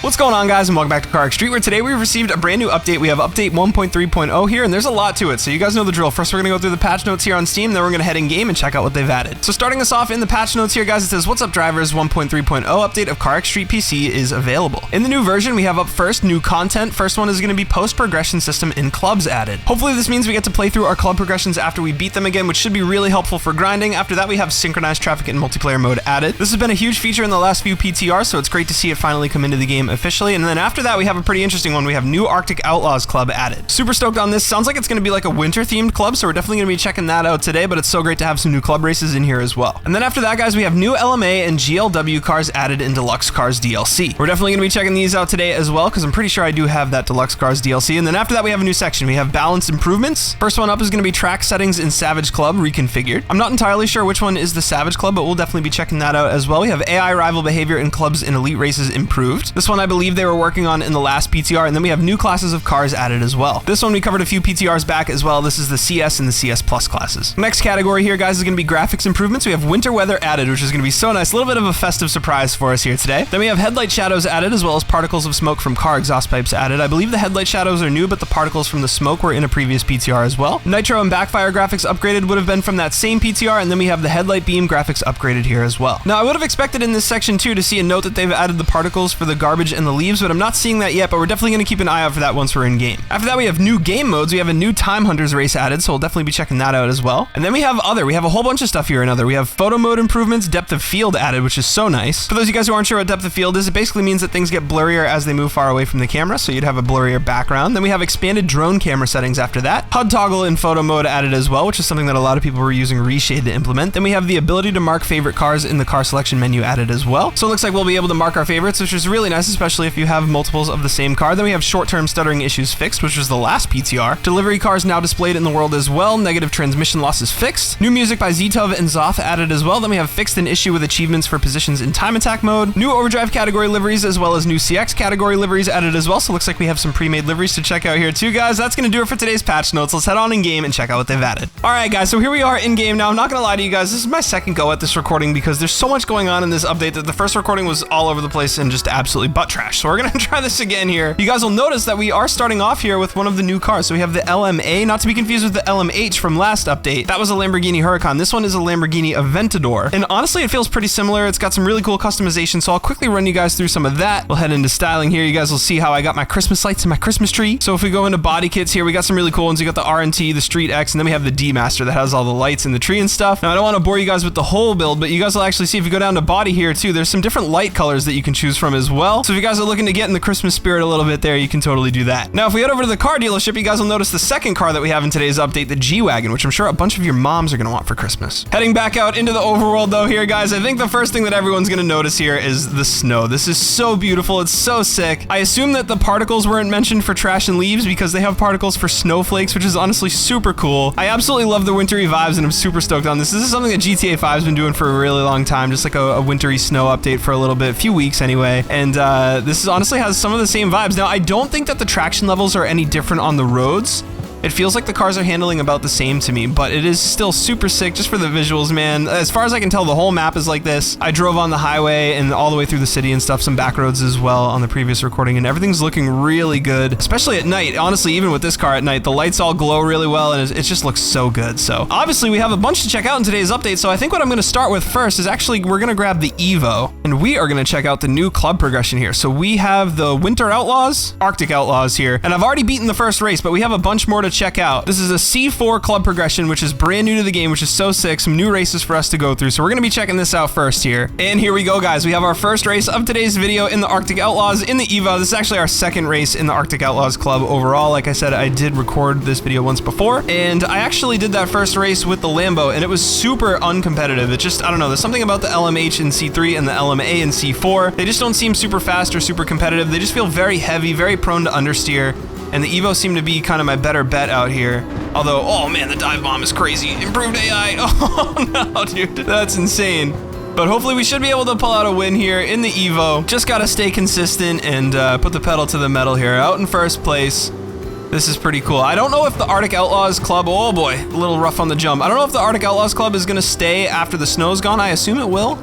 What's going on, guys, and welcome back to CarX Street, where today we've received a brand new update. We have update 1.3.0 here, and there's a lot to it, so you guys know the drill. First, we're going to go through the patch notes here on Steam, then we're going to head in game and check out what they've added. So starting us off in the patch notes here, guys, it says, "What's up, drivers? 1.3.0 update of CarX Street PC is available." In the new version, we have up first new content. First one is going to be post-progression system in clubs added. Hopefully this means we get to play through our club progressions after we beat them again, which should be really helpful for grinding. After that, we have synchronized traffic in multiplayer mode added. This has been a huge feature in the last few PTRs, so it's great to see it finally come into the game officially. And then after that, we have a pretty interesting one. We have new Arctic Outlaws club added. Super stoked on this. Sounds like it's going to be like a winter themed club, so we're definitely going to be checking that out today, but it's so great to have some new club races in here as well. And then after that, guys, we have new LMA and GLW cars added in Deluxe Cars DLC. We're definitely going to be checking these out today as well, because I'm pretty sure I do have that Deluxe Cars DLC. And then after that, we have a new section. We have balance improvements. First one up is going to be track settings in Savage Club reconfigured. I'm not entirely sure which one is the Savage Club, but we'll definitely be checking that out as well. We have AI rival behavior in clubs and elite races improved. This one I believe they were working on in the last PTR, and then we have new classes of cars added as well. This one we covered a few PTRs back as well. This is the CS and the CS Plus classes. Next category here, guys, is going to be graphics improvements. We have winter weather added, which is going to be so nice. A little bit of a festive surprise for us here today. Then we have headlight shadows added, as well as particles of smoke from car exhaust pipes added. I believe the headlight shadows are new, but the particles from the smoke were in a previous PTR as well. Nitro and backfire graphics upgraded would have been from that same PTR, and then we have the headlight beam graphics upgraded here as well. Now, I would have expected in this section too to see a note that they've added the particles for the garbage and the leaves, but I'm not seeing that yet, but we're definitely going to keep an eye out for that once we're in game. After that, we have new game modes. We have a new Time Hunters race added, so we'll definitely be checking that out as well. And then we have other. We have a whole bunch of stuff here in other. We have photo mode improvements, depth of field added, which is so nice. For those of you guys who aren't sure what depth of field is, it basically means that things get blurrier as they move far away from the camera, so you'd have a blurrier background. Then we have expanded drone camera settings after that. HUD toggle in photo mode added as well, which is something that a lot of people were using Reshade to implement. Then we have the ability to mark favorite cars in the car selection menu added as well. So it looks like we'll be able to mark our favorites, which is really nice, especially if you have multiples of the same car. Then we have short-term stuttering issues fixed, which was the last PTR. Delivery cars now displayed in the world as well. Negative transmission losses fixed. New music by Ztov and Zoth added as well. Then we have fixed an issue with achievements for positions in time attack mode. New overdrive category liveries, as well as new CX category liveries added as well. So it looks like we have some pre-made liveries to check out here too, guys. That's going to do it for today's patch notes. Let's head on in game and check out what they've added. All right, guys, so here we are in game now. I'm not going to lie to you guys. This is my second go at this recording because there's so much going on in this update that the first recording was all over the place and just absolutely butt trash. So we're going to try this again here. You guys will notice that we are starting off here with one of the new cars. So we have the LMA, not to be confused with the LMH from last update. That was a Lamborghini Huracan. This one is a Lamborghini Aventador. And honestly, it feels pretty similar. It's got some really cool customization. So I'll quickly run you guys through some of that. We'll head into styling here. You guys will see how I got my Christmas lights and my Christmas tree. So if we go into body kits here, we got some really cool ones. You got the RNT, the Street X, and then we have the D Master that has all the lights in the tree and stuff. Now, I don't want to bore you guys with the whole build, but you guys will actually see if you go down to body here too, there's some different light colors that you can choose from as well. So if you guys are looking to get in the Christmas spirit a little bit there, you can totally do that. Now, if we head over to the car dealership, you guys will notice the second car that we have in today's update, the G-Wagon, which I'm sure a bunch of your moms are going to want for Christmas. Heading back out into the overworld though here, guys, I think the first thing that everyone's going to notice here is the snow. This is so beautiful. It's so sick. I assume that the particles weren't mentioned for trash and leaves because they have particles for snowflakes, which is honestly super cool. I absolutely love the wintry vibes and I'm super stoked on this. This is something that GTA 5 has been doing for a really long time, just like a wintry snow update for a little bit, a few weeks anyway. And this is honestly has some of the same vibes. Now, I don't think that the traction levels are any different on the roads. It feels like the cars are handling about the same to me, but it is still super sick just for the visuals, man. As far as I can tell, the whole map is like this. I drove on the highway and all the way through the city and stuff, some back roads as well on the previous recording, and everything's looking really good, especially at night. Honestly, even with this car at night, the lights all glow really well, and it just looks so good. So obviously, we have a bunch to check out in today's update, so I think what I'm going to start with first is actually we're going to grab the Evo, and we are going to check out the new club progression here. So we have the Winter Outlaws, Arctic Outlaws here, and I've already beaten the first race, but we have a bunch more to check out. This is a C4 club progression, which is brand new to the game, which is so sick. Some new races for us to go through. So we're going to be checking this out first here. And here we go, guys. We have our first race of today's video in the Arctic Outlaws in the Evo. This is actually our second race in the Arctic Outlaws Club overall. Like I said, I did record this video once before, and I actually did that first race with the Lambo, and it was super uncompetitive. It just, I don't know, there's something about the LMH in C3 and the LMA in C4. They just don't seem super fast or super competitive. They just feel very heavy, very prone to understeer. And the Evo seemed to be kind of my better bet out here. Although, oh man, the dive bomb is crazy. Improved AI. Oh no, dude, that's insane. But hopefully we should be able to pull out a win here in the Evo. Just gotta stay consistent and put the pedal to the metal here. Out in first place. This is pretty cool. I don't know if the Arctic Outlaws Club, oh boy, a little rough on the jump. I don't know if the Arctic Outlaws Club is gonna stay after the snow's gone. I assume it will.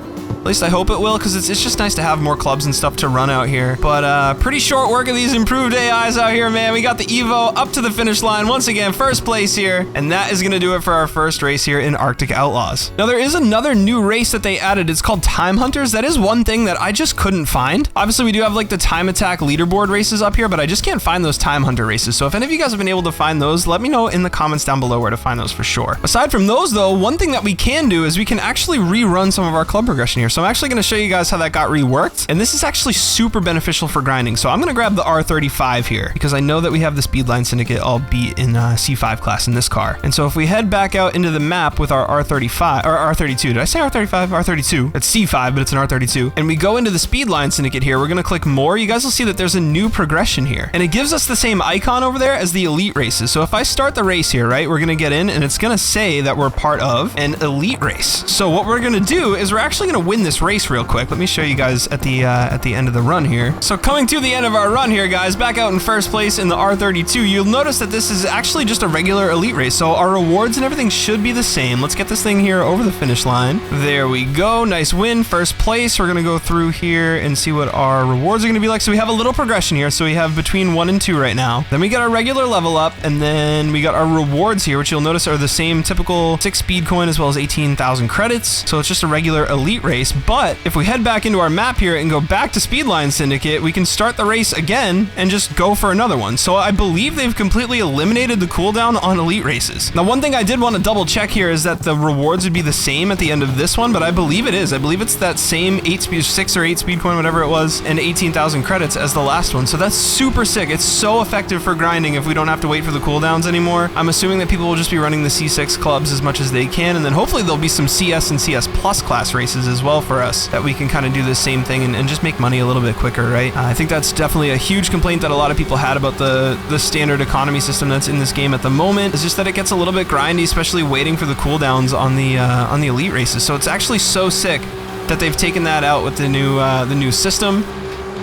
least I hope it will, because it's just nice to have more clubs and stuff to run out here. But pretty short work of these improved AIs out here, man. We got the Evo up to the finish line once again, first place here, and that is gonna do it for our first race here in Arctic Outlaws. Now there is another new race that they added. It's called Time Hunters. That is one thing that I just couldn't find. Obviously we do have like the Time Attack leaderboard races up here, but I just can't find those Time Hunter races. So if any of you guys have been able to find those, let me know in the comments down below where to find those for sure. Aside from those though, one thing that we can do is we can actually rerun some of our club progression here. So I'm actually gonna show you guys how that got reworked, and this is actually super beneficial for grinding. So I'm gonna grab the R35 here because I know that we have the Speedline Syndicate all beat in C5 class in this car. And so if we head back out into the map with our R35 or R32, did I say R35? R32. It's C5, but it's an R32. And we go into the Speedline Syndicate here. We're gonna click more. You guys will see that there's a new progression here, and it gives us the same icon over there as the elite races. So if I start the race here, right, we're gonna get in and it's gonna say that we're part of an elite race. So what we're gonna do is we're actually gonna win this race real quick. Let me show you guys at the end of the run here. So coming to the end of our run here, guys, back out in first place in the R32, you'll notice that this is actually just a regular elite race. So our rewards and everything should be the same. Let's get this thing here over the finish line. There we go. Nice win, first place. We're gonna go through here and see what our rewards are gonna be like. So we have a little progression here. So we have between 1 and 2 right now. Then we got our regular level up, and then we got our rewards here, which you'll notice are the same typical 6 speed coin as well as 18,000 credits. So it's just a regular elite race. But if we head back into our map here and go back to Speedline Syndicate, we can start the race again and just go for another one. So I believe they've completely eliminated the cooldown on elite races. Now, one thing I did want to double check here is that the rewards would be the same at the end of this one, but I believe it is. I believe it's that same 6 or 8 speed coin, whatever it was, and 18,000 credits as the last one. So that's super sick. It's so effective for grinding if we don't have to wait for the cooldowns anymore. I'm assuming that people will just be running the C6 clubs as much as they can, and then hopefully there'll be some CS and CS Plus class races as well for us that we can kind of do the same thing and just make money a little bit quicker, right? I think that's definitely a huge complaint that a lot of people had about the standard economy system that's in this game at the moment. It's just that it gets a little bit grindy, especially waiting for the cooldowns on the elite races. So it's actually so sick that they've taken that out with the new system.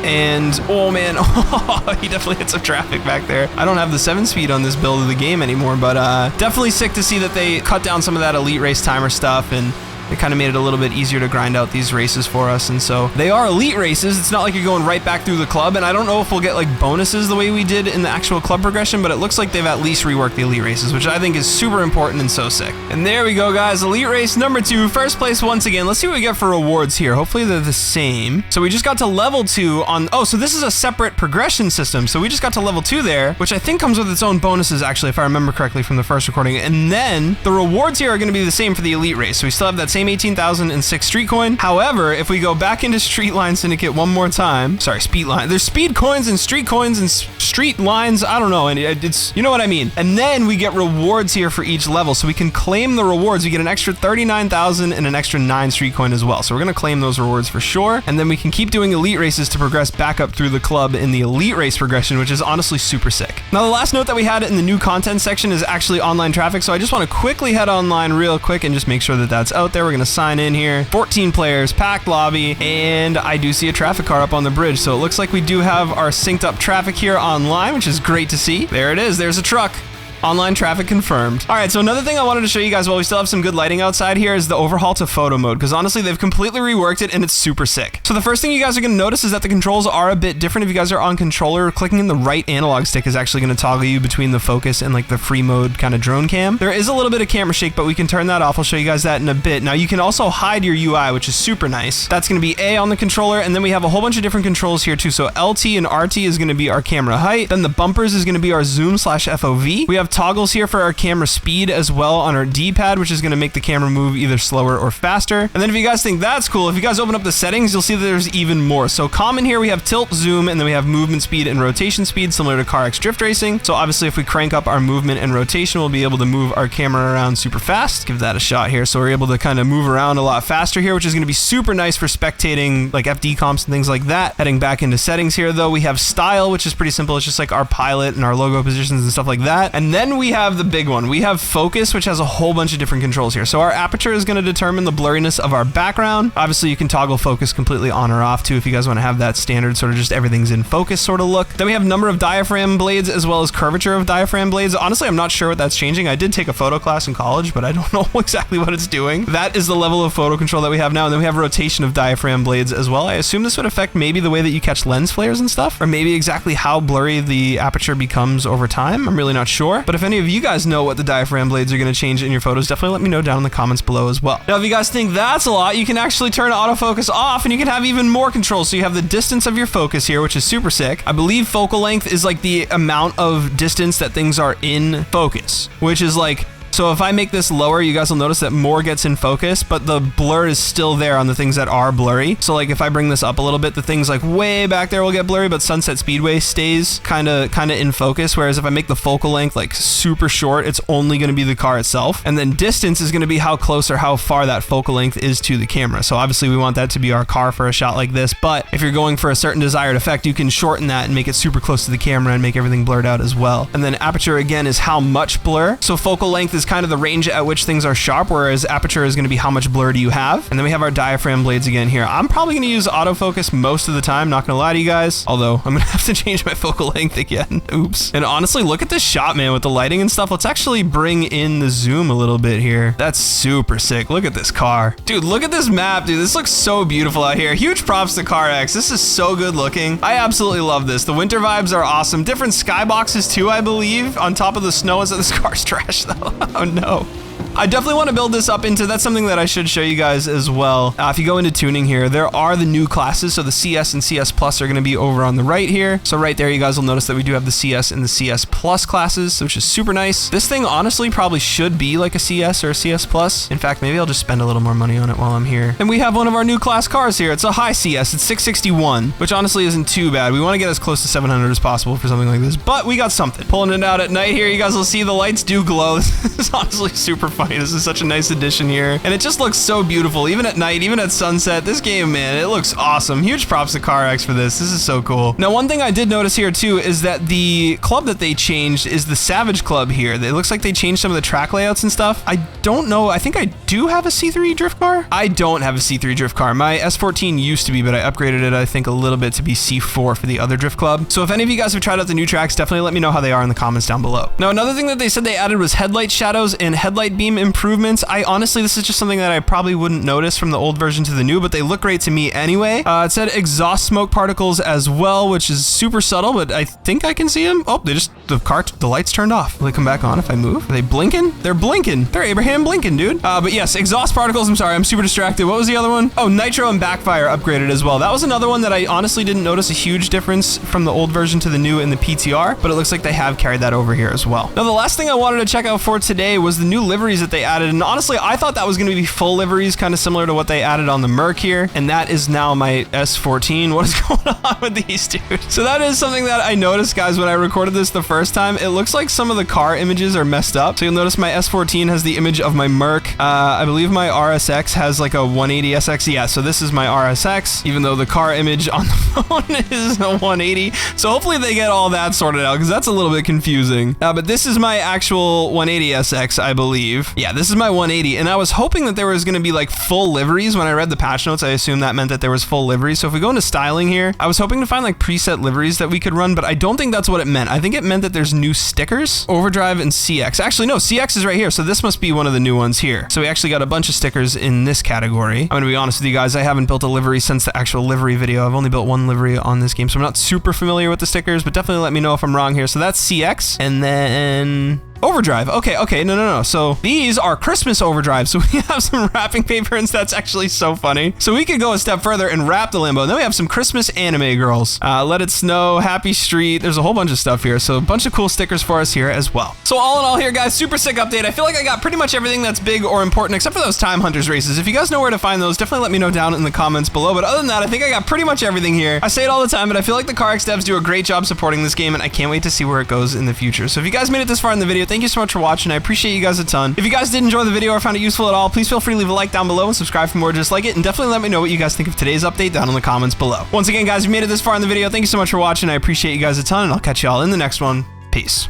And oh man, he definitely hit some traffic back there. I don't have the 7 speed on this build of the game anymore, but definitely sick to see that they cut down some of that elite race timer stuff, and it kind of made it a little bit easier to grind out these races for us. And so they are elite races. It's not like you're going right back through the club, and I don't know if we'll get like bonuses the way we did in the actual club progression, but it looks like they've at least reworked the elite races, which I think is super important and so sick. And there we go, guys. Elite race number 2, first place once again. Let's see what we get for rewards here. Hopefully they're the same. So we just got to level 2 on, oh, so this is a separate progression system. So we just got to level 2 there, which I think comes with its own bonuses, actually, if I remember correctly from the first recording. And then the rewards here are going to be the same for the elite race. So we still have that same 18,006 street coin. However, if we go back into Streetline Syndicate one more time, sorry, Speedline, there's speed coins and street coins and street lines, I don't know, and it's, you know what I mean. And then we get rewards here for each level, so we can claim the rewards. We get an extra 39,000 and an extra 9 street coin as well. So we're gonna claim those rewards for sure, and then we can keep doing elite races to progress back up through the club in the elite race progression, which is honestly super sick. Now, the last note that we had in the new content section is actually online traffic, so I just want to quickly head online real quick and just make sure that that's out there. We're gonna sign in here. 14 players, packed lobby, and I do see a traffic car up on the bridge, so it looks like we do have our synced up traffic here online, which is great to see. There it is. There's a truck. Online traffic confirmed. All right, so another thing I wanted to show you guys while we still have some good lighting outside here is the overhaul to photo mode, because honestly, they've completely reworked it and it's super sick. So the first thing you guys are going to notice is that the controls are a bit different. If you guys are on controller, clicking in the right analog stick is actually going to toggle you between the focus and like the free mode kind of drone cam. There is a little bit of camera shake, but we can turn that off. I'll show you guys that in a bit. Now you can also hide your UI, which is super nice. That's going to be A on the controller, and then we have a whole bunch of different controls here too. So LT and RT is going to be our camera height. Then the bumpers is going to be our zoom/FOV. We have toggles here for our camera speed as well on our D-pad, which is going to make the camera move either slower or faster. And then if you guys think that's cool, if you guys open up the settings, you'll see that there's even more. So common here, we have tilt, zoom, and then we have movement speed and rotation speed, similar to CarX drift racing. So obviously if we crank up our movement and rotation, we'll be able to move our camera around super fast. Give that a shot here. So we're able to kind of move around a lot faster here, which is going to be super nice for spectating like FD comps and things like that. Heading back into settings here though, we have style, which is pretty simple. It's just like our pilot and our logo positions and stuff like that. And then we have the big one. We have focus, which has a whole bunch of different controls here. So our aperture is going to determine the blurriness of our background. Obviously, you can toggle focus completely on or off too if you guys want to have that standard sort of just everything's in focus sort of look. Then we have number of diaphragm blades as well as curvature of diaphragm blades. Honestly, I'm not sure what that's changing. I did take a photo class in college, but I don't know exactly what it's doing. That is the level of photo control that we have now. And then we have rotation of diaphragm blades as well. I assume this would affect maybe the way that you catch lens flares and stuff, or maybe exactly how blurry the aperture becomes over time. I'm really not sure. But if any of you guys know what the diaphragm blades are going to change in your photos, definitely let me know down in the comments below as well. Now, if you guys think that's a lot, you can actually turn autofocus off and you can have even more control. So you have the distance of your focus here, which is super sick. I believe focal length is like the amount of distance that things are in focus, which is like, so if I make this lower, you guys will notice that more gets in focus, but the blur is still there on the things that are blurry. So like if I bring this up a little bit, the things like way back there will get blurry, but Sunset Speedway stays kind of in focus. Whereas if I make the focal length like super short, it's only going to be the car itself. And then distance is going to be how close or how far that focal length is to the camera. So obviously we want that to be our car for a shot like this. But if you're going for a certain desired effect, you can shorten that and make it super close to the camera and make everything blurred out as well. And then aperture again is how much blur. So focal length is kind of the range at which things are sharp, whereas aperture is going to be how much blur do you have. And then we have our diaphragm blades again here. I'm probably going to use autofocus most of the time, not going to lie to you guys, although I'm going to have to change my focal length again. Oops. And honestly, look at this shot, man, with the lighting and stuff. Let's actually bring in the zoom a little bit here. That's super sick. Look at this car. Dude, look at this map, dude. This looks so beautiful out here. Huge props to CarX. This is so good looking. I absolutely love this. The winter vibes are awesome. Different skyboxes too, I believe, on top of the snow. Is that this car's trash though? Oh no. I definitely want to build this up into, that's something that I should show you guys as well. If you go into tuning here, there are the new classes. So the CS and CS Plus are going to be over on the right here. So right there, you guys will notice that we do have the CS and the CS Plus classes, which is super nice. This thing honestly probably should be like a CS or a CS Plus. In fact, maybe I'll just spend a little more money on it while I'm here. And we have one of our new class cars here. It's a high CS. It's 661, which honestly isn't too bad. We want to get as close to 700 as possible for something like this, but we got something. Pulling it out at night here, you guys will see the lights do glow. This is honestly super funny. This is such a nice addition here. And it just looks so beautiful, even at night, even at sunset. This game, man, it looks awesome. Huge props to CarX for this. This is so cool. Now, one thing I did notice here too is that the club that they changed is the Savage Club here. It looks like they changed some of the track layouts and stuff. I don't know. I think I do have a C3 drift car. I don't have a C3 drift car. My S14 used to be, but I upgraded it, I think, a little bit to be C4 for the other drift club. So if any of you guys have tried out the new tracks, definitely let me know how they are in the comments down below. Now, another thing that they said they added was headlight shadows and headlight beam improvements. I honestly, this is just something that I probably wouldn't notice from the old version to the new, but they look great to me anyway. It said exhaust smoke particles as well, which is super subtle, but I think I can see them. Oh, the lights turned off. Will they come back on if I move? Are they blinking? They're blinking. They're Abraham Blinken, dude. But yes, exhaust particles. I'm sorry, I'm super distracted. What was the other one? Oh, nitro and backfire upgraded as well. That was another one that I honestly didn't notice a huge difference from the old version to the new in the PTR, but it looks like they have carried that over here as well. Now, the last thing I wanted to check out for today was the new liveries that they added, and honestly, I thought that was going to be full liveries, kind of similar to what they added on the Merc here, and that is now my S14. What is going on with these, dude? So that is something that I noticed, guys, when I recorded this the first time. It looks like some of the car images are messed up. So you'll notice my S14 has the image of my Merc. I believe my RSX has like a 180 SX. Yeah, so this is my RSX, even though the car image on the phone is a 180. So hopefully they get all that sorted out, because that's a little bit confusing. But this is my actual 180 SX, I believe. Yeah, this is my 180, and I was hoping that there was going to be like full liveries. When I read the patch notes, I assumed that meant that there was full liveries. So if we go into styling here, I was hoping to find like preset liveries that we could run, but I don't think that's what it meant. I think it meant that there's new stickers, Overdrive and CX. Actually, no, CX is right here, so this must be one of the new ones here. So we actually got a bunch of stickers in this category. I'm gonna be honest with you guys, I haven't built a livery since the actual livery video. I've only built one livery on this game, so I'm not super familiar with the stickers, but definitely let me know if I'm wrong here. So that's CX, and then Overdrive. Okay, no. So these are Christmas Overdrive. So we have some wrapping paper, and that's actually so funny. So we could go a step further and wrap the Lambo. And then we have some Christmas anime girls. Let It Snow, Happy Street. There's a whole bunch of stuff here. So a bunch of cool stickers for us here as well. So all in all here, guys, super sick update. I feel like I got pretty much everything that's big or important, except for those Time Hunters races. If you guys know where to find those, definitely let me know down in the comments below. But other than that, I think I got pretty much everything here. I say it all the time, but I feel like the CarX devs do a great job supporting this game, and I can't wait to see where it goes in the future. So if you guys made it this far in the video, thank you so much for watching. I appreciate you guys a ton. If you guys did enjoy the video or found it useful at all, please feel free to leave a like down below and subscribe for more just like it, and definitely let me know what you guys think of today's update down in the comments below. Once again, guys, if you made it this far in the video, thank you so much for watching. I appreciate you guys a ton, and I'll catch you all in the next one. Peace.